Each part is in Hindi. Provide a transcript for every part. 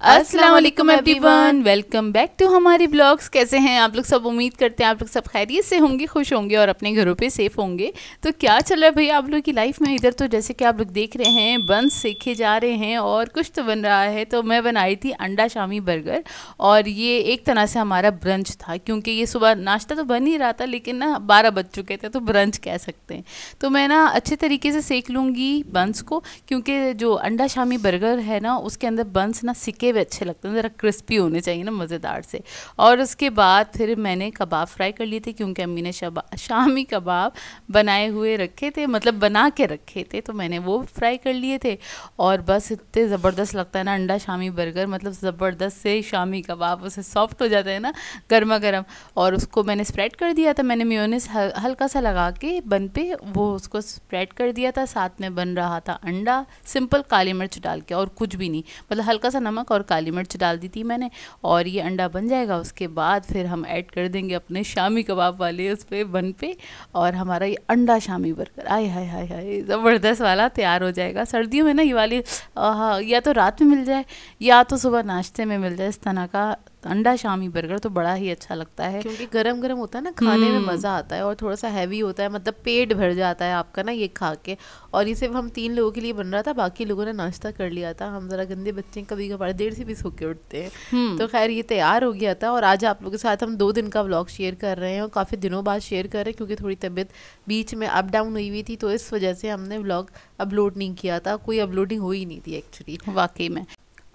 अस्सलाम वालेकुम एवरीवन, वेलकम बैक टू हमारी ब्लॉग्स। कैसे हैं आप लोग सब? उम्मीद करते हैं आप लोग सब खैरियत से होंगे, खुश होंगे और अपने घरों पे सेफ होंगे। तो क्या चल रहा है भैया आप लोग की लाइफ में? इधर तो जैसे कि आप लोग देख रहे हैं बंस सीखे जा रहे हैं और कुछ तो बन रहा है। तो मैं बनाई थी अंडा शामी बर्गर और ये एक तरह से हमारा ब्रंच था, क्योंकि ये सुबह नाश्ता तो बन ही रहा था लेकिन ना 12 बज चुके थे तो ब्रंच कह सकते हैं। तो मैं ना अच्छे तरीके से सेक लूँगी बंस को, क्योंकि जो अंडा शामी बर्गर है ना उसके अंदर बंस ना सिके हुए अच्छे लगते हैं, ज़रा क्रिस्पी होने चाहिए ना, मज़ेदार से। और उसके बाद फिर मैंने कबाब फ्राई कर लिए थे, क्योंकि अम्मी ने शामी कबाब बनाए हुए रखे थे, मतलब बना के रखे थे, तो मैंने वो फ्राई कर लिए थे। और बस इतने ज़बरदस्त लगता है ना अंडा शामी बर्गर, मतलब ज़बरदस्त से शामी कबाब उसे सॉफ्ट हो जाता है ना गर्मा गर्म। और उसको मैंने स्प्रेड कर दिया था, मैंने मेयोनेज़ हल्का सा लगा के बन पे वो उसको स्प्रेड कर दिया था। साथ में बन रहा था अंडा सिंपल काली मिर्च डाल के, और कुछ भी नहीं, मतलब हल्का सा नमक और काली मिर्च डाल दी थी मैंने। और ये अंडा बन जाएगा, उसके बाद फिर हम ऐड कर देंगे अपने शामी कबाब वाले उस पे बन पे, और हमारा ये अंडा शामी बर्गर आय हाय हाय हाय ज़बरदस्त वाला तैयार हो जाएगा। सर्दियों में ना ये वाली या तो रात में मिल जाए या तो सुबह नाश्ते में मिल जाए, इस तरह का अंडा शामी बर्गर तो बड़ा ही अच्छा लगता है, क्योंकि गरम गरम होता है ना, खाने में मज़ा आता है और थोड़ा सा हैवी होता है, मतलब पेट भर जाता है आपका ना ये खा के। और ये सिर्फ हम 3 लोगों के लिए बन रहा था, बाकी लोगों ने नाश्ता कर लिया था। हम ज़रा गंदे बच्चे, कभी कभार देर से भी सो के उठते हैं। तो खैर ये तैयार हो गया था और आज आप लोगों के साथ हम 2 दिन का व्लॉग शेयर कर रहे हैं और काफ़ी दिनों बाद शेयर कर रहे हैं, क्योंकि थोड़ी तबीयत बीच में अप डाउन हुई थी, तो इस वजह से हमने व्लॉग अपलोड नहीं किया था। कोई अपलोडिंग हो ही नहीं थी एक्चुअली, वाकई में।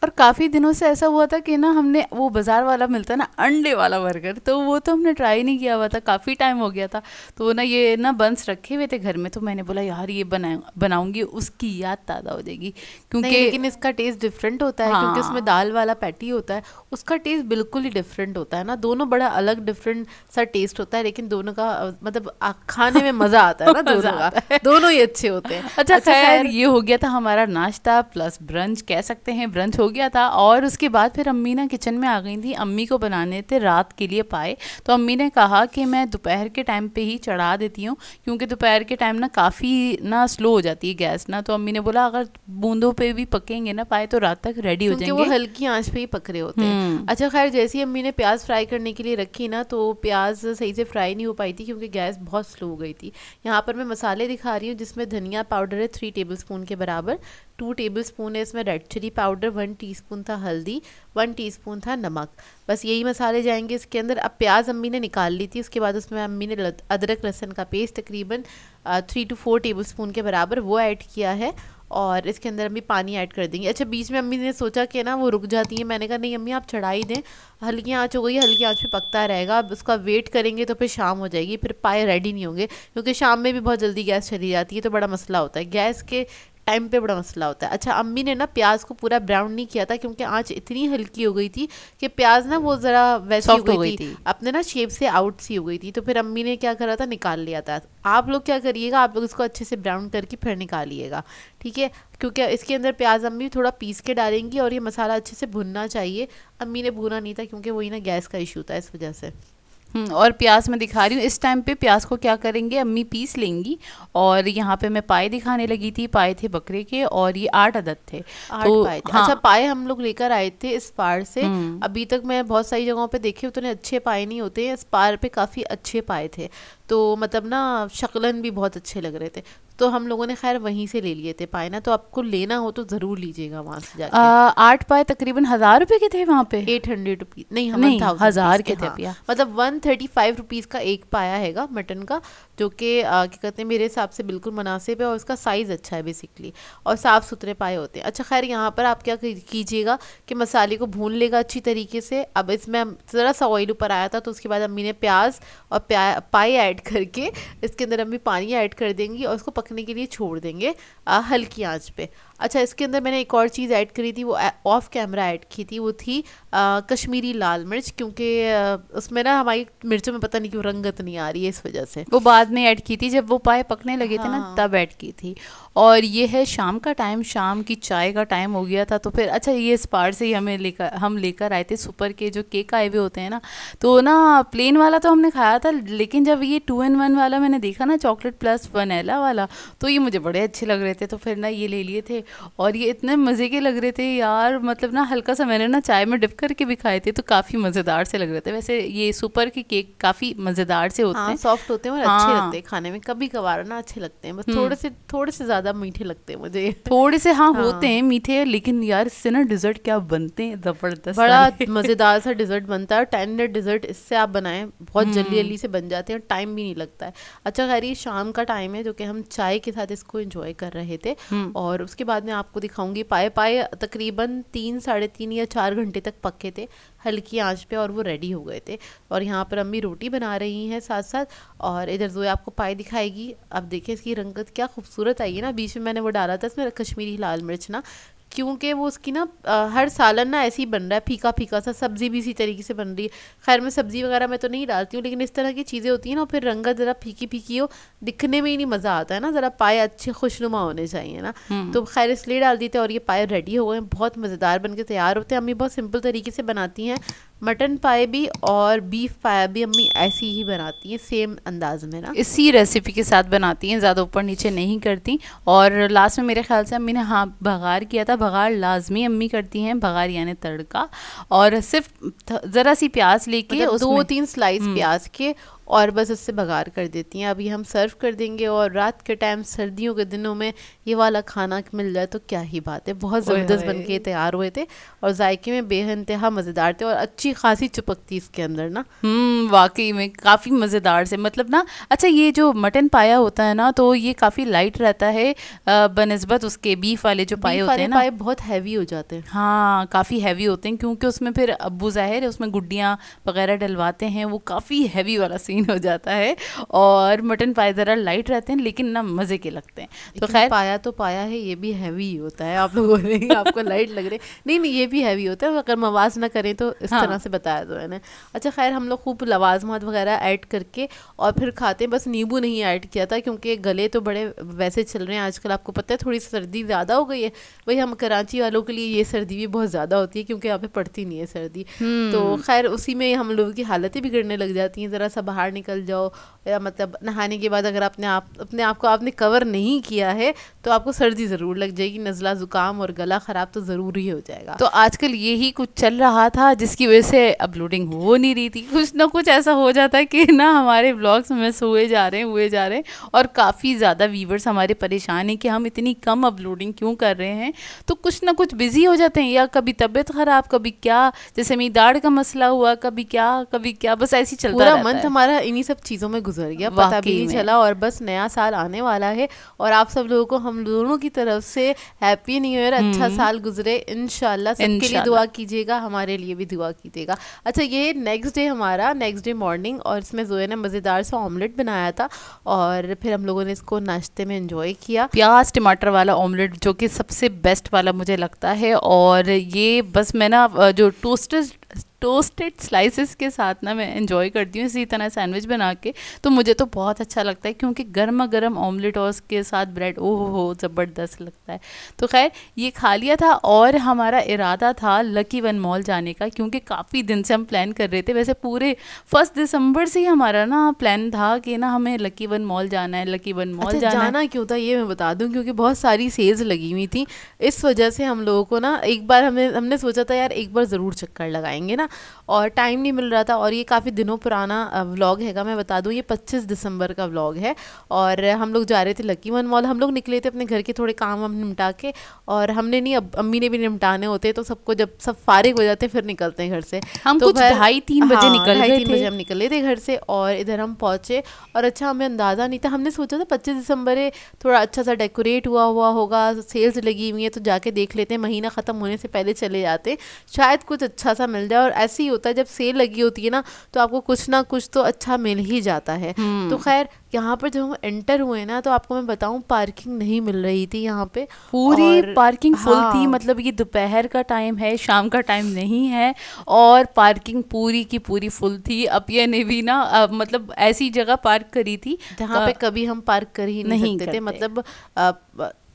और काफ़ी दिनों से ऐसा हुआ था कि ना हमने वो बाज़ार वाला मिलता है ना अंडे वाला बर्गर, तो वो तो हमने ट्राई नहीं किया हुआ था, काफ़ी टाइम हो गया था। तो ना ये ना बंस रखे हुए थे घर में, तो मैंने बोला यार ये बनाऊंगी, उसकी याद ताज़ा हो जाएगी, क्योंकि लेकिन इसका टेस्ट डिफरेंट होता है। हाँ, क्योंकि उसमें दाल वाला पैटी होता है, उसका टेस्ट बिल्कुल ही डिफरेंट होता है ना। दोनों बड़ा अलग डिफरेंट सा टेस्ट होता है, लेकिन दोनों का मतलब खाने में मज़ा आता है ना दोनों का, दोनों ही अच्छे होते हैं। अच्छा खैर ये हो गया था हमारा नाश्ता प्लस ब्रंच कह सकते हैं, ब्रंच हो गया था। और उसके बाद फिर अम्मी ना किचन में आ गई थी, अम्मी को बनाने थे रात के लिए पाए। तो अम्मी ने कहा कि मैं दोपहर के टाइम पे ही चढ़ा देती हूँ, क्योंकि दोपहर के टाइम ना काफ़ी ना स्लो हो जाती है गैस ना। तो अम्मी ने बोला अगर बूंदों पे भी पकेंगे ना पाए तो रात तक रेडी हो जाएंगे, वो हल्की आंच पे ही पक रहे होते हैं। अच्छा खैर जैसे ही अम्मी ने प्याज फ्राई करने के लिए रखी ना, तो प्याज सही से फ्राई नहीं हो पाई थी, क्योंकि गैस बहुत स्लो हो गई थी। यहाँ पर मैं मसाले दिखा रही हूँ, जिसमें धनिया पाउडर है 3 टेबलस्पून के बराबर, 2 टेबलस्पून है इसमें रेड चिली पाउडर, 1 टीस्पून था हल्दी, 1 टीस्पून था नमक। बस यही मसाले जाएंगे इसके अंदर। अब प्याज अम्मी ने निकाल ली थी, उसके बाद उसमें अम्मी ने अदरक लहसुन का पेस्ट तकरीबन 3 to 4 टेबलस्पून के बराबर वो ऐड किया है, और इसके अंदर अम्मी पानी ऐड कर देंगे। अच्छा बीच में अम्मी ने सोचा कि ना वो रुक जाती है, मैंने कहा नहीं अम्मी आप चढ़ाई दें, हल्की आंच हो गई, हल्की आंच पे पकता रहेगा। अब उसका वेट करेंगे तो फिर शाम हो जाएगी, फिर पाए रेडी नहीं होंगे, क्योंकि शाम में भी बहुत जल्दी गैस चली जाती है, तो बड़ा मसला होता है गैस के टाइम पे, बड़ा मसला होता है। अच्छा अम्मी ने ना प्याज को पूरा ब्राउन नहीं किया था, क्योंकि आंच इतनी हल्की हो गई थी कि प्याज ना वो ज़रा वैसी हो गई थी, अपने ना शेप से आउट सी हो गई थी। तो फिर अम्मी ने क्या करा था, निकाल लिया था। आप लोग क्या करिएगा, आप लोग इसको अच्छे से ब्राउन करके फिर निकालिएगा, ठीक है, क्योंकि इसके अंदर प्याज अम्मी थोड़ा पीस के डालेंगी और ये मसाला अच्छे से भुनना चाहिए। अम्मी ने भुना नहीं था, क्योंकि वही ना गैस का इशू था, इस वजह से। और प्याज मैं दिखा रही हूँ इस टाइम पे। प्याज को क्या करेंगे, अम्मी पीस लेंगी। और यहाँ पे मैं पाए दिखाने लगी थी, पाए थे बकरे के और ये 8 अदद थे, 8 पाए थे। हाँ। अच्छा पाए हम लोग लेकर आए थे इस पार से। अभी तक मैं बहुत सारी जगहों पे देखे उतने अच्छे पाए नहीं होते हैं, इस पार पे काफ़ी अच्छे पाए थे, तो मतलब ना शक्लन भी बहुत अच्छे लग रहे थे। तो हम लोगों ने खैर वहीं से ले लिए थे पाए ना, तो आपको लेना हो तो ज़रूर लीजिएगा वहाँ से जाके। 8 पाए तकरीबन 1000 रुपये के थे वहाँ पे, 800 रुपीज़ नहीं, हम नहीं 1000 के थे। हाँ, मतलब 135 रुपीज़ का एक पाया हैगा मटन का, जो कि क्या कहते हैं मेरे हिसाब से बिल्कुल मुनासिब है, और उसका साइज़ अच्छा है बेसिकली, और साफ़ सुथरे पाए होते हैं। अच्छा खैर यहाँ पर आप क्या कीजिएगा कि मसाले को भून लेगा अच्छी तरीके से। अब इसमें ज़रा सा ऑयल ऊपर आया था, तो उसके बाद अम्मी ने प्याज और पाए ऐड करके इसके अंदर अम्मी पानी ऐड कर देंगी और उसको पकने के लिए छोड़ देंगे हल्की आंच पे। अच्छा इसके अंदर मैंने एक और चीज़ ऐड करी थी, वो ऑफ कैमरा ऐड की थी, वो थी कश्मीरी लाल मिर्च, क्योंकि उसमें ना हमारी मिर्चों में पता नहीं क्यों रंगत नहीं आ रही है, इस वजह से वो बाद में ऐड की थी, जब वो पाए पकने लगे थे ना तब ऐड की थी। और ये है शाम का टाइम, शाम की चाय का टाइम हो गया था। तो फिर अच्छा ये इस पार से ही हम लेकर आए थे सुपर के जो केक आए हुए होते हैं ना, तो ना प्लेन वाला तो हमने खाया था, लेकिन जब ये 2 in 1 वाला मैंने देखा ना, चॉकलेट प्लस वनीला वाला, तो ये मुझे बड़े अच्छे लग रहे थे, तो फिर ना ये ले लिए थे। और ये इतने मज़े के लग रहे थे यार, मतलब ना हल्का सा मैंने ना चाय में डिप करके भी खाए थे तो काफ़ी मज़ेदार से लग रहे थे। वैसे ये सुपर के केक काफ़ी मज़ेदार से होते हैं, सॉफ्ट होते हैं और अच्छे लगते हैं खाने में, कभी कभार ना अच्छे लगते हैं, बस थोड़े से ज़्यादा मीठे लगते हैं मुझे। थोड़े से होते हैं मीठे, लेकिन यार इससे ना डिज़र्ट क्या बनते हैं ज़बरदस्त, बड़ा मज़ेदार सा डिज़र्ट बनता है। 10 मिनट डिज़र्ट इससे आप बनाएं, बहुत जल्दी जल्दी से बन जाते हैं और टाइम भी नहीं लगता है। अच्छा खैर, ये शाम का टाइम है जो कि हम चाय के साथ इसको एंजॉय कर रहे थे, और उसके बाद मैं आपको दिखाऊंगी पाए तकरीबन 3-3.5 या 4 घंटे तक पके थे हल्की आंच पे, और वो रेडी हो गए थे। और यहाँ पर अम्मी रोटी बना रही हैं साथ साथ, और इधर जोया आपको पाए दिखाएगी। अब देखिए इसकी रंगत क्या खूबसूरत आई है ना। बीच में मैंने वो डाला था इसमें कश्मीरी लाल मिर्च ना, क्योंकि वो उसकी ना हर सालन ना ऐसे ही बन रहा है, फीका फीका सा। सब्ज़ी भी इसी तरीके से बन रही है। खैर मैं सब्ज़ी वगैरह मैं तो नहीं डालती हूँ, लेकिन इस तरह की चीज़ें होती हैं ना, फिर रंगत ज़रा फीकी फीकी हो, दिखने में ही नहीं मज़ा आता है ना, ज़रा पाए अच्छे खुशनुमा होने चाहिए ना। तो खैर इसलिए डाल दी थी, और ये पाए रेडी हो गए, बहुत मज़ेदार बन के तैयार होते हैं। अम्मी बहुत सिंपल तरीके से बनाती हैं मटन पाए भी, और बीफ पाया भी अम्मी ऐसी ही बनाती हैं सेम अंदाज में ना, इसी रेसिपी के साथ बनाती हैं, ज़्यादा ऊपर नीचे नहीं करती। और लास्ट में मेरे ख्याल से अम्मी ने भगार किया था। भगार लाजमी अम्मी करती हैं, भगार यानी तड़का, और सिर्फ ज़रा सी प्याज लेके मतलब 2-3 स्लाइस प्याज के, और बस उससे बघार कर देती हैं। अभी हम सर्व कर देंगे, और रात के टाइम सर्दियों के दिनों में ये वाला खाना मिल जाए तो क्या ही बात है। बहुत ज़बरदस्त बन के तैयार हुए थे, और जायके में बेइंतहा मज़ेदार थे, और अच्छी खासी चुपक थी इसके अंदर ना। वाकई में काफ़ी मज़ेदार से, मतलब ना। अच्छा, ये जो मटन पाया होता है ना, तो ये काफ़ी लाइट रहता है बनिस्बत उसके बीफ वाले जो पाए होते हैं ना। पाए बहुत हैवी हो जाते हैं। हाँ, काफ़ी हैवी होते हैं, क्योंकि उसमें फिर अब्बू ज़ाहिर है उसमें गुड्डियाँ वगैरह डलवाते हैं, वो काफ़ी हैवी वाला सीन हो जाता है। और मटन पाए ज़रा लाइट रहते हैं, लेकिन ना मज़े के लगते हैं। तो खैर पाया तो पाया है, ये भी हैवी होता है। आप लोग बोलेंगे आपको लाइट लग रहे, नहीं ये भी हैवी होता है, अगर मवाज ना करें तो इस तरह से बताया तो मैंने। अच्छा खैर, हम लोग खूब लवाजमात वगैरह ऐड करके और फिर खाते हैं। बस नींबू नहीं ऐड किया था, क्योंकि गले तो बड़े वैसे चल रहे हैं आजकल, आपको पता है थोड़ी सर्दी ज़्यादा हो गई है। वही हम कराची वालों के लिए ये सर्दी भी बहुत ज़्यादा होती है, क्योंकि यहाँ पे पड़ती नहीं है सर्दी। तो खैर उसी में हम लोगों की हालतें बिगड़ने लग जाती हैं। ज़रा सा बाहर निकल जाओ, या मतलब नहाने के बाद अगर अपने आप को आपने कवर नहीं किया है तो आपको सर्दी ज़रूर लग जाएगी, नज़ला ज़ुकाम और गला ख़राब तो ज़रूर ही हो जाएगा। तो आजकल यही कुछ चल रहा था, जिसकी वजह से अपलोडिंग हो नहीं रही थी। कुछ ना कुछ ऐसा हो जाता है कि ना हमारे व्लॉग्स मिस हुए जा रहे हैं, और काफ़ी ज़्यादा व्यूवर्स हमारे परेशान हैं कि हम इतनी कम अपलोडिंग क्यों कर रहे हैं। तो कुछ ना कुछ बिजी हो जाते हैं, या कभी तबीयत ख़राब, कभी क्या, जैसे मेरी दाढ़ का मसला हुआ, कभी क्या, बस ऐसी चलता रहता है। पूरा मंथ हमारा इन्हीं सब चीज़ों में गुजर गया, पता भी नहीं चला। और बस नया साल आने वाला है, और आप सब लोगों को हम दोनों की तरफ से हैप्पी न्यू ईयर, अच्छा साल गुजरे इंशाल्लाह। सबके लिए दुआ कीजिएगा, हमारे लिए भी दुआ कीजिएगा। अच्छा, ये नेक्स्ट डे मॉर्निंग, और इसमें जोया ने मज़ेदार सा ऑमलेट बनाया था, और फिर हम लोगों ने इसको नाश्ते में एंजॉय किया। प्याज टमाटर वाला ऑमलेट, जो कि सबसे बेस्ट वाला मुझे लगता है। और ये बस मैं ना जो टोस्टेड स्लाइसेस के साथ ना मैं एंजॉय करती हूँ, इसी तरह सैंडविच बना के। तो मुझे तो बहुत अच्छा लगता है, क्योंकि गर्मा गर्म ऑमलेट और उसके साथ ब्रेड, ओह हो ज़बरदस्त लगता है। तो खैर ये खा लिया था, और हमारा इरादा था लकी वन मॉल जाने का, क्योंकि काफ़ी दिन से हम प्लान कर रहे थे। वैसे पूरे 1 दिसंबर से ही हमारा ना प्लान था कि ना हमें लकी वन मॉल जाना है, लकी वन मॉल जाना क्यों था ये मैं बता दूं, क्योंकि बहुत सारी सेल्स लगी हुई थी। इस वजह से हम लोगों को ना एक बार हमने सोचा था यार एक बार ज़रूर चक्कर लगाएंगे ना, और टाइम नहीं मिल रहा था। और ये काफ़ी दिनों पुराना व्लॉग हैगा, मैं बता दूं, ये 25 दिसंबर का व्लॉग है। और हम लोग जा रहे थे लकी वन मॉल। हम लोग निकले थे अपने घर के थोड़े काम हम निपटा के, और हमने नहीं, अम्मी ने भी निपटाने होते, तो सबको जब सब फारिग हो जाते फिर निकलते हैं घर से। हम तो कुछ 2:30-3 बजे निकल गए थे। हम निकले थे घर से, और इधर हम पहुँचे। और अच्छा, हमें अंदाज़ा नहीं था, हमने सोचा था 25 दिसंबर है, थोड़ा अच्छा सा डेकोरेट हुआ होगा, सेल्स लगी हुई है, तो जाके देख लेते हैं, महीना ख़त्म होने से पहले चले जाते हैं, शायद कुछ अच्छा सा मिल जाए। और ऐसे ही होता है, जब सेल लगी होती है ना, तो आपको कुछ ना कुछ तो अच्छा मिल ही जाता है। तो खैर यहाँ पर जब हम एंटर हुए ना, तो आपको मैं बताऊं, पार्किंग नहीं मिल रही थी यहाँ पे, पूरी पार्किंग फुल थी। मतलब ये दोपहर का टाइम है, शाम का टाइम नहीं है, और पार्किंग पूरी की पूरी फुल थी। अब ये ने भी ना मतलब ऐसी जगह पार्क करी थी जहाँ पे कभी हम पार्क कर ही नहीं सकते थे। मतलब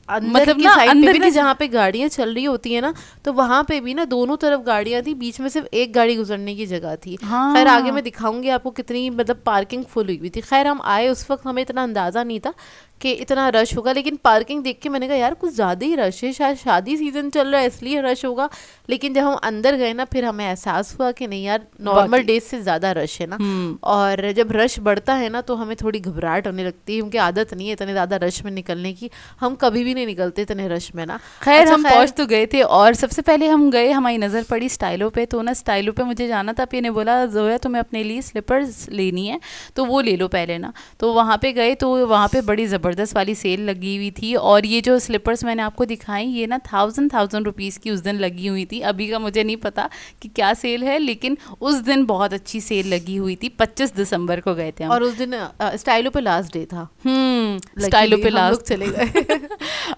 मतलब की साइड पे भी ना, जहाँ पे गाड़ियाँ चल रही होती है ना, तो वहाँ पे भी ना दोनों तरफ गाड़ियाँ थी, बीच में सिर्फ एक गाड़ी गुजरने की जगह थी। हाँ। खैर आगे मैं दिखाऊंगी आपको कितनी मतलब पार्किंग फुल हुई थी। खैर हम आए उस वक्त, हमें इतना अंदाज़ा नहीं था कि इतना रश होगा, लेकिन पार्किंग देख के मैंने कहा यार कुछ ज़्यादा ही रश है, शायद शादी सीजन चल रहा है इसलिए रश होगा। लेकिन जब हम अंदर गए ना फिर हमें एहसास हुआ कि नहीं यार नॉर्मल डेज से ज़्यादा रश है ना। और जब रश बढ़ता है ना तो हमें थोड़ी घबराहट होने लगती है, क्योंकि आदत नहीं है इतने ज़्यादा रश में निकलने की, हम कभी भी नहीं निकलते इतने रश में ना। खैर हम पहुंच तो गए थे, और सबसे पहले हम गए, हमारी नज़र पड़ी स्टाइलों पे, तो ना स्टाइलों पे मुझे जाना था। पी ने बोला जोया तुम्हें अपने लिए स्लीपर्स लेनी है तो वो ले लो पहले ना। तो वहाँ पे गए तो वहाँ पे बड़ी ज़बरदस्त वाली सेल लगी हुई थी, और ये जो स्लीपर्स मैंने आपको दिखाई ये ना 1000 रुपीज़ की उस दिन लगी हुई थी। अभी का मुझे नहीं पता कि क्या सेल है, लेकिन उस दिन बहुत अच्छी सेल लगी हुई थी। 25 दिसंबर को गए थे हम, और उस दिन स्टाइलों पे लास्ट डे था। स्टाइलों पे लास्ट चले गए।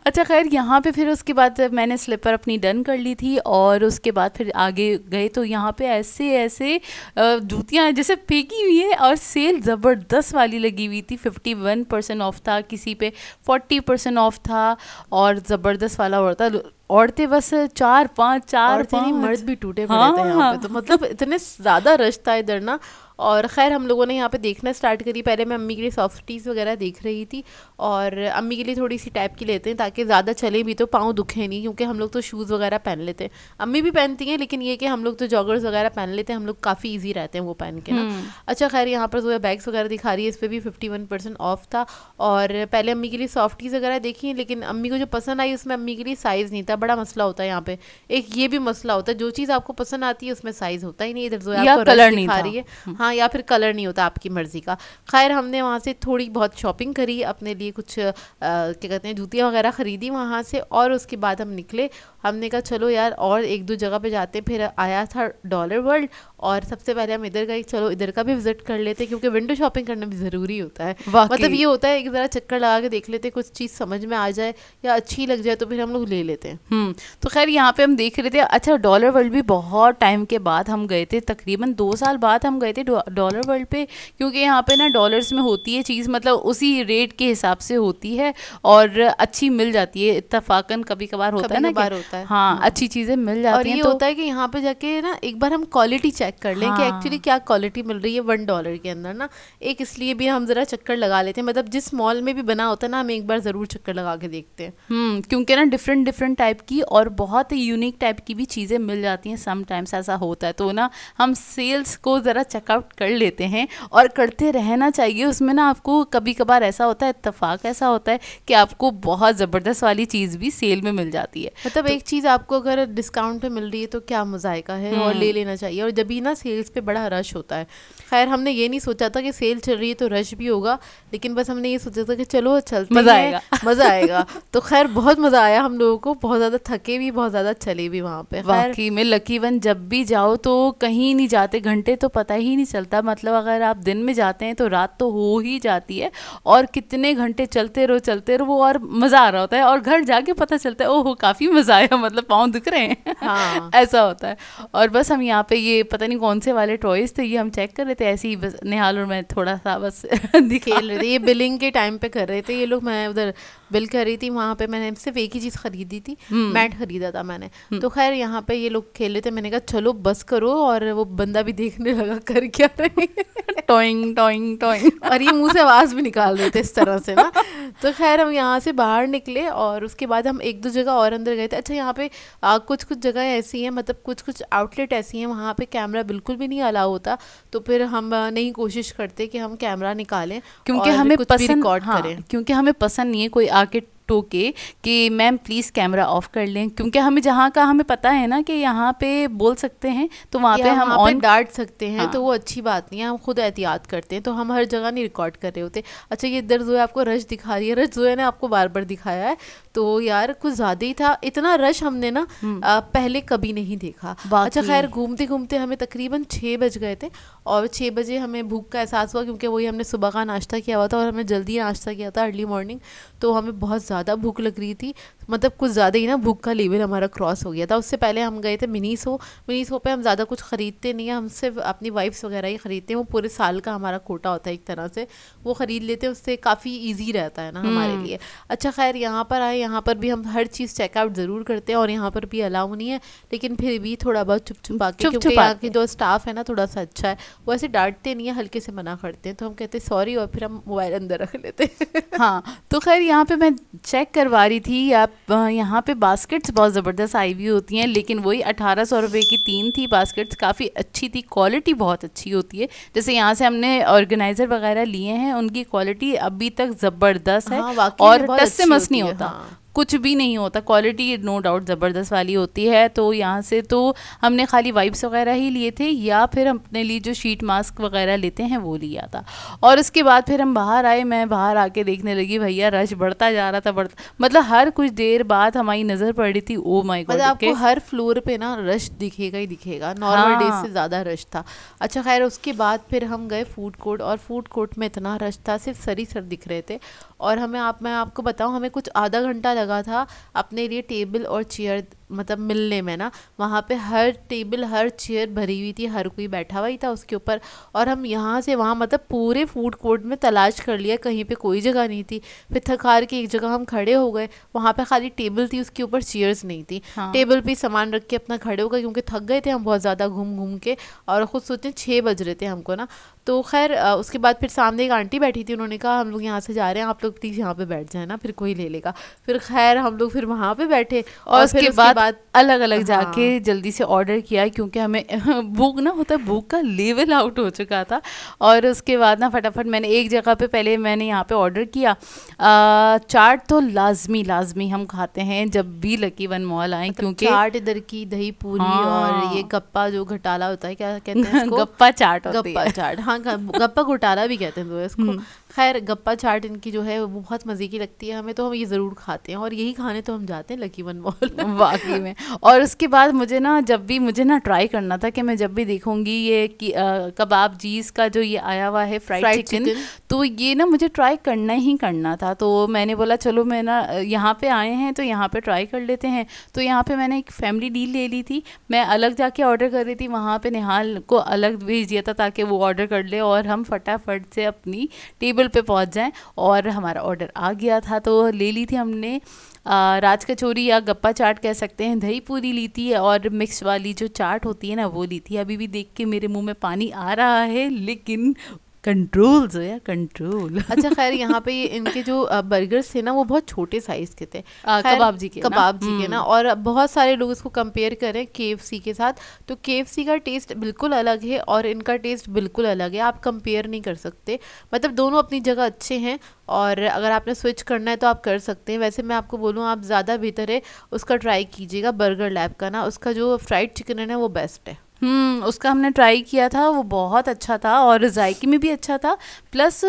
अच्छा खैर यहाँ पे फिर उसके बाद मैंने स्लीपर अपनी डन कर ली थी, और उसके बाद फिर आगे गए तो यहाँ पे ऐसे ऐसे जूतियाँ जैसे फेंकी हुई है, और सेल ज़बरदस्त वाली लगी हुई थी। 51% ऑफ था, किसी पे 40% ऑफ था, और ज़बरदस्त वाला औरता औरतें बस 4-5 मर्द भी टूटे पड़े थे यहाँ पे, तो मतलब इतने ज़्यादा रश था इधर ना। और ख़ैर हम लोगों ने यहाँ पे देखना स्टार्ट करी। पहले मैं अम्मी के लिए सॉफ्टीज़ वगैरह देख रही थी, और अम्मी के लिए थोड़ी सी टाइप की लेते हैं ताकि ज़्यादा चले भी तो पाँव दुखे नहीं, क्योंकि हम लोग तो शूज़ वगैरह पहन लेते हैं, अम्मी भी पहनती हैं, लेकिन ये कि हम लोग तो जॉगर्स वगैरह पहन लेते हैं, हम लोग काफ़ी ईजी रहते हैं वो पहन के ना। अच्छा खैर यहाँ पर जो बैग्स वगैरह दिखा रही है, इस पर भी 51% ऑफ था। और पहले अम्मी के लिए सॉफ्टीज़ वगैरह देखी, लेकिन अम्मी को जो पसंद आई उसमें अम्मी के लिए साइज़ नहीं था। बड़ा मसला होता है यहाँ पे, एक ये भी मसला होता है, जो चीज़ आपको पसंद आती है उसमें साइज़ होता ही नहीं। इधर जो आपको कलर दिखा रही है, हाँ, या फिर कलर होता आपकी मर्जी का। खैर हमने वहाँ से थोड़ी बहुत शॉपिंग करी, अपने लिए कुछ क्या कहते हैं जूतियाँ वगैरह ख़रीदी वहाँ से, और उसके बाद हम निकले। हमने कहा चलो यार और एक दो जगह पे जाते हैं। फिर आया था डॉलर वर्ल्ड, और सबसे पहले हम इधर गए, चलो इधर का भी विजिट कर लेते, क्योंकि विंडो शॉपिंग करना भी ज़रूरी होता है। मतलब ये होता है एक ज़रा चक्कर लगा के देख लेते, कुछ चीज़ समझ में आ जाए या अच्छी लग जाए तो फिर हम लोग ले लेते हैं। तो खैर यहाँ पे हम देख रहे थे। अच्छा डॉलर वर्ल्ड भी बहुत टाइम के बाद हम गए थे, तकरीबन 2 साल बाद हम गए थे डॉलर वर्ल्ड पे, क्योंकि यहाँ पे ना डॉलर्स में होती है चीज़, मतलब उसी रेट के हिसाब से होती है, और अच्छी मिल जाती है। इत्तफाकन कभी कभार होता है ना, होता है हाँ अच्छी चीज़ें मिल जाती हैं। और ये तो होता है कि यहाँ पे जाके ना एक बार हम क्वालिटी चेक कर लें कि एक्चुअली क्या क्वालिटी मिल रही है $1 के अंदर ना। एक इसलिए भी हम ज़रा चक्कर लगा लेते हैं, मतलब जिस मॉल में भी बना होता है ना, हम एक बार ज़रूर चक्कर लगा के देखते हैं। क्योंकि ना डिफरेंट टाइप की और बहुत ही यूनिक टाइप की भी चीज़ें मिल जाती हैं। समटाइम्स ऐसा होता है, तो ना हम सेल्स को ज़रा चेकआउट कर लेते हैं, और करते रहना चाहिए। उसमें ना आपको कभी कभार ऐसा होता है, इत्तेफाक ऐसा होता है कि आपको बहुत ज़बरदस्त वाली चीज़ भी सेल में मिल जाती है। मतलब एक चीज़ आपको अगर डिस्काउंट पे मिल रही है तो क्या मज़ायका है, और ले लेना चाहिए। और जब भी ना सेल्स पे बड़ा रश होता है, खैर हमने ये नहीं सोचा था कि सेल चल रही है तो रश भी होगा, लेकिन बस हमने ये सोचा था कि चलो चलते हैं, मज़ा आएगा। तो खैर बहुत मज़ा आया हम लोगों को, बहुत ज़्यादा थके भी, बहुत ज़्यादा चले भी वहाँ पे। वाकई में लकी वन, जब भी जाओ तो कहीं नहीं जाते, घंटे तो पता ही नहीं चलता। मतलब अगर आप दिन में जाते हैं तो रात तो हो ही जाती है, और कितने घंटे चलते रहो और मज़ा आ रहा होता है, और घर जाके पता चलता है ओहो काफ़ी मज़ा आया, मतलब पाँव दिख रहे हैं। हाँ। ऐसा होता है। और बस हम यहाँ पे ये पता नहीं कौन से वाले टॉयज थे, ये हम चेक कर रहे थे ऐसे ही, बस निहाल और मैं थोड़ा सा बस खेल रहे थे। ये बिलिंग के टाइम पे कर रहे थे ये लोग, मैं उधर बिल कर रही थी, वहाँ पे मैंने सिर्फ एक ही चीज़ खरीदी थी, मैट खरीदा था मैंने। तो खैर यहाँ पे ये लोग खेल रहे थे, मैंने कहा चलो बस करो, और वो बंदा भी देखने लगा कर क्या रहे टॉइंग टॉइंग टॉइंग, और ये मुंह से आवाज़ भी निकाल रहे थे इस तरह से ना। तो खैर हम यहाँ से बाहर निकले, और उसके बाद हम एक दो जगह और अंदर गए थे। अच्छा यहाँ पे कुछ जगह ऐसी हैं, मतलब कुछ आउटलेट ऐसी हैं वहाँ पे कैमरा बिल्कुल भी नहीं अलाउ होता, तो फिर हम नहीं कोशिश करते कि हम कैमरा निकालें, क्योंकि हमें पसंद रिकॉर्ड करें, क्योंकि हमें पसंद नहीं है कोई आके टोके कि मैम प्लीज़ कैमरा ऑफ कर लें, क्योंकि हमें जहाँ का हमें पता है ना कि यहाँ पे बोल सकते हैं तो वहाँ पे हम ऑन डांट सकते हैं। हाँ। तो वो अच्छी बात नहीं है, हम खुद एहतियात करते हैं, तो हम हर जगह नहीं रिकॉर्ड कर रहे होते। अच्छा ये इधर जो है आपको रश दिखा रही है, रश जो है ना आपको बार बार दिखाया है, तो यार कुछ ज़्यादा ही था। इतना रश हमने ना पहले कभी नहीं देखा। अच्छा खैर घूमते घूमते हमें तकरीबन 6 बज गए थे, और 6 बजे हमें भूख का एहसास हुआ, क्योंकि वही हमने सुबह का नाश्ता किया हुआ था, और हमें जल्दी नाश्ता किया था अर्ली मॉर्निंग, तो हमें बहुत ज़्यादा भूख लग रही थी। मतलब कुछ ज़्यादा ही ना भूख का लेवल हमारा क्रॉस हो गया था। उससे पहले हम गए थे मिनीसो पे हम ज़्यादा कुछ ख़रीदते नहीं हैं, हम सिर्फ अपनी वाइफ्स वगैरह ही ख़रीदते हैं, वो पूरे साल का हमारा कोटा होता है एक तरह से, वो ख़रीद लेते हैं, उससे काफ़ी ईजी रहता है ना हमारे लिए। अच्छा खैर यहाँ पर आए, यहाँ पर भी हम हर चीज़ चेकआउट ज़रूर करते हैं और यहाँ पर भी अलाउ नहीं है, लेकिन फिर भी थोड़ा बहुत चुप छुपा के, क्योंकि यहाँ की जो स्टाफ है ना थोड़ा सा अच्छा है, वो ऐसे डांटते नहीं है, हल्के से मना करते हैं, तो हम कहते हैं सॉरी और फिर हम मोबाइल अंदर रख लेते हैं। हाँ तो खैर यहाँ पे मैं चेक करवा रही थी, आप यहाँ पे बास्केट्स बहुत ज़बरदस्त आई हुई होती हैं, लेकिन वही 1800 रुपये की 3 थी बास्केट्स, काफ़ी अच्छी थी, क्वालिटी बहुत अच्छी होती है। जैसे यहाँ से हमने ऑर्गेनाइज़र वगैरह लिए हैं, उनकी क्वालिटी अभी तक ज़बरदस्त है। हाँ, और टस से मस नहीं होता। हाँ। कुछ भी नहीं होता, क्वालिटी नो डाउट ज़बरदस्त वाली होती है। तो यहाँ से तो हमने खाली वाइप्स वगैरह ही लिए थे, या फिर अपने लिए जो शीट मास्क वगैरह लेते हैं वो लिया था। और उसके बाद फिर हम बाहर आए, मैं बाहर आके देखने लगी, भैया रश बढ़ता जा रहा था, मतलब हर कुछ देर बाद हमारी नज़र पड़ रही थी। ओ माय गॉड, आपको हर फ्लोर पे ना रश दिखेगा ही दिखेगा, नॉर्मल डेज से ज़्यादा रश था। अच्छा खैर उसके बाद फिर हम गए फूड कोर्ट, और फूड कोर्ट में इतना रश था, सिर्फ सर ही सर दिख रहे थे। और मैं आपको बताऊं, हमें कुछ आधा घंटा लगा था अपने लिए टेबल और चेयर मतलब मिलने में ना। वहाँ पे हर टेबल हर चेयर भरी हुई थी, हर कोई बैठा हुआ ही था उसके ऊपर। और हम यहाँ से वहाँ मतलब पूरे फूड कोर्ट में तलाश कर लिया, कहीं पे कोई जगह नहीं थी। फिर थक हार के एक जगह हम खड़े हो गए, वहाँ पे खाली टेबल थी, उसके ऊपर चेयर्स नहीं थी। हाँ। टेबल पे सामान रख के अपना खड़े हो गए, क्योंकि थक गए थे हम बहुत ज़्यादा घूम घूम के, और ख़ुद सोचते 6 बज रहे थे हमको ना। तो खैर उसके बाद फिर सामने एक आंटी बैठी थी, उन्होंने कहा हम लोग यहाँ से जा रहे हैं, आप लोग प्लीज़ यहाँ पे बैठ जाए ना, फिर कोई ले लेगा। फिर खैर हम लोग फिर वहाँ पे बैठे, और उसके बाद अलग अलग जाके जल्दी से ऑर्डर किया, क्योंकि हमें भूख ना होता है, भूख का लेवल आउट हो चुका था। और उसके बाद ना फटाफट मैंने एक जगह पे पहले मैंने यहाँ पे ऑर्डर किया। चाट तो लाजमी हम खाते हैं जब भी लकी वन मॉल आए, क्योंकि चाट इधर की, दही पूरी, और ये गप्पा जो घोटाला होता है, क्या कहते हैं इसको? गप्पा चाट। गप्पा चाट, हाँ गप्पा घोटाला भी कहते हैं तो इसको। खैर गप्पा चाट इनकी जो है वो बहुत मज़े की लगती है हमें, तो हम ये ज़रूर खाते हैं, और यही खाने तो हम जाते हैं लकी वन मॉल वाकई में। और उसके बाद मुझे ना मुझे ट्राई करना था कि मैं जब भी देखूंगी ये कबाब जीज का जो ये आया हुआ है फ्राइड चिकन, तो ये ना मुझे ट्राई करना ही करना था। तो मैंने बोला चलो मैं ना यहाँ पे आए हैं तो यहाँ पे ट्राई कर लेते हैं। तो यहाँ पे मैंने एक फैमिली डील ले ली थी, मैं अलग जाके ऑर्डर कर रही थी, वहाँ पे निहाल को अलग भेज दिया था ताकि वो ऑर्डर कर ले और हम फटाफट से अपनी टेबल पे पहुंच जाएं। और हमारा ऑर्डर आ गया था, तो ले ली थी हमने राज कचौरी या गप्पा चाट कह सकते हैं, दही पूरी ली थी, और मिक्स वाली जो चाट होती है ना वो ली थी। अभी भी देख के मेरे मुंह में पानी आ रहा है, लेकिन कंट्रोल जो है कंट्रोल। अच्छा खैर यहाँ पे इनके जो बर्गर्स थे ना वो बहुत छोटे साइज के थे, कबाब जी के ना। और बहुत सारे लोग इसको कंपेयर करें KFC के साथ, तो KFC का टेस्ट बिल्कुल अलग है और इनका टेस्ट बिल्कुल अलग है, आप कंपेयर नहीं कर सकते। मतलब दोनों अपनी जगह अच्छे हैं, और अगर आपने स्विच करना है तो आप कर सकते हैं। वैसे मैं आपको बोलूँ आप ज़्यादा बेहतर है उसका ट्राई कीजिएगा, बर्गर लैब का ना, उसका जो फ्राइड चिकन है ना वो बेस्ट है। उसका हमने ट्राई किया था, वो बहुत अच्छा था और जायके में भी अच्छा था। प्लस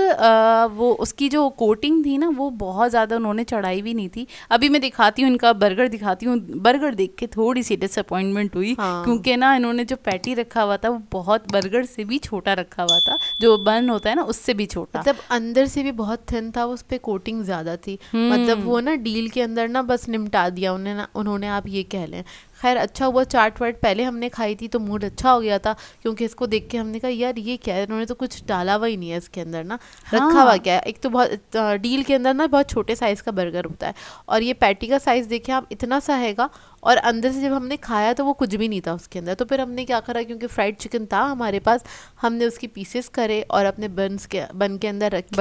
वो उसकी जो कोटिंग थी ना वो बहुत ज़्यादा उन्होंने चढ़ाई भी नहीं थी। अभी मैं दिखाती हूँ इनका बर्गर, दिखाती हूँ। बर्गर देख के थोड़ी सी डिसअपॉइंटमेंट हुई, क्योंकि ना इन्होंने जो पैटी रखा हुआ था वो बहुत बर्गर से भी छोटा रखा हुआ था, जो बन होता है ना उससे भी छोटा, मतलब अंदर से भी बहुत थिन था, उस पर कोटिंग ज़्यादा थी। मतलब वो ना डील के अंदर ना बस निपटा दिया उन्होंने, आप ये कह लें। खैर अच्छा हुआ चाट वाट पहले हमने खाई थी तो मूड अच्छा हो गया था, क्योंकि इसको देख के हमने कहा यार ये क्या है, इन्होंने तो कुछ डाला हुआ ही नहीं है इसके अंदर ना। रखा हुआ क्या है, एक तो बहुत डील के अंदर ना बहुत छोटे साइज़ का बर्गर होता है, और ये पैटी का साइज़ देखें आप, इतना सा हैगा, और अंदर से जब हमने खाया तो वो कुछ भी नहीं था उसके अंदर। तो फिर हमने क्या करा, क्योंकि फ्राइड चिकन था हमारे पास, हमने उसकी पीसेस करे और अपने बन के अंदर रखे,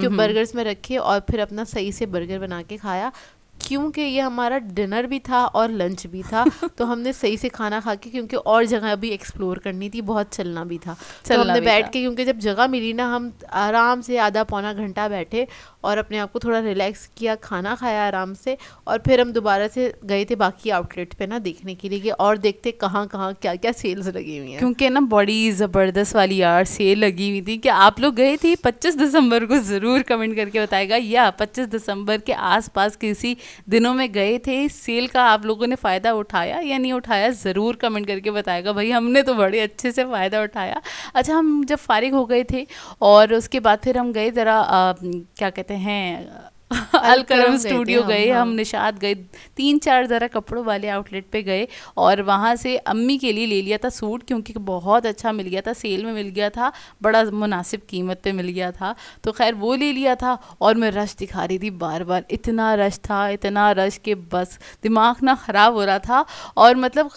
बर्गर्स में रखे, और फिर अपना सही से बर्गर बना के खाया। क्योंकि ये हमारा डिनर भी था और लंच भी था, तो हमने सही से खाना खा के, क्योंकि और जगह भी एक्सप्लोर करनी थी, बहुत चलना भी था, तो हमने बैठ के, क्योंकि जब जगह मिली ना, हम आराम से आधा पौना घंटा बैठे और अपने आप को थोड़ा रिलैक्स किया, खाना खाया आराम से, और फिर हम दोबारा से गए थे बाकी आउटलेट पे ना देखने के लिए, और देखते कहाँ कहाँ क्या क्या सेल्स लगी हुई हैं, क्योंकि ना बड़ी ज़बरदस्त वाली यार सेल लगी हुई थी। कि आप लोग गए थे 25 दिसंबर को, ज़रूर कमेंट करके बताएगा, या 25 दिसंबर के आसपास किसी दिनों में गए थे, सेल का आप लोगों ने फ़ायदा उठाया या नहीं उठाया, ज़रूर कमेंट करके बताएगा। भाई हमने तो बड़े अच्छे से फ़ायदा उठाया। अच्छा हम जब फारिग हो गए थे और उसके बाद फिर हम गए ज़रा क्या कहते हैं अलकरम स्टूडियो गए हम, निशात गए, 3-4 ज़रा कपड़ों वाले आउटलेट पे गए और वहाँ से अम्मी के लिए ले लिया था सूट, क्योंकि बहुत अच्छा मिल गया था, सेल में मिल गया था, बड़ा मुनासिब कीमत पे मिल गया था। तो खैर वो ले लिया था और मैं रश दिखा रही थी बार बार, इतना रश था, इतना रश के बस दिमाग ना ख़राब हो रहा था। और मतलब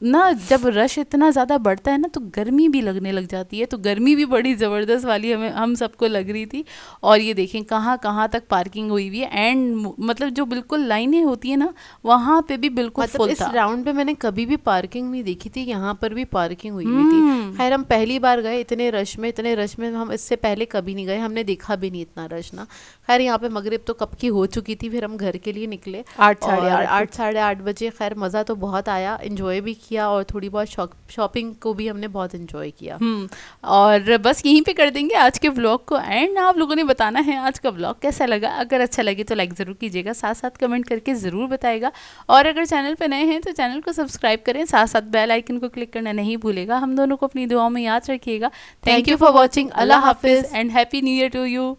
ना जब रश इतना ज़्यादा बढ़ता है ना तो गर्मी भी लगने लग जाती है, तो गर्मी भी बड़ी ज़बरदस्त वाली हम सबको लग रही थी। और ये देखें कहाँ कहाँ तक पार्किंग हुई हुई है, एंड मतलब जो बिल्कुल लाइनें होती है ना वहाँ पे भी बिल्कुल मतलब फुल इस था। राउंड पे मैंने कभी भी पार्किंग नहीं देखी थी, यहाँ पर भी पार्किंग हुई हुई थी। खैर हम पहली बार गए इतने रश में हम इससे पहले कभी नहीं गए, हमने देखा भी नहीं इतना रश ना। खैर यहाँ पे मगरिब तो कब की हो चुकी थी, फिर हम घर के लिए निकले 8 साढ़े आठ बजे। खैर मज़ा तो बहुत आया, इंजॉय भी किया और थोड़ी बहुत शॉपिंग को भी हमने बहुत इंजॉय किया। और बस यहीं पे कर देंगे आज के व्लॉग को एंड। आप लोगों ने बताना है आज का व्लॉग कैसा लगा, अगर अच्छा लगे तो लाइक ज़रूर कीजिएगा, साथ साथ कमेंट करके ज़रूर बताएगा। और अगर चैनल पे नए हैं तो चैनल को सब्सक्राइब करें, साथ साथ बेल आइकन को क्लिक करना नहीं भूलेगा। हम दोनों को अपनी दुआओं में याद रखिएगा। Thank you for watching. अल्लाह हाफिज़ and happy new year to you.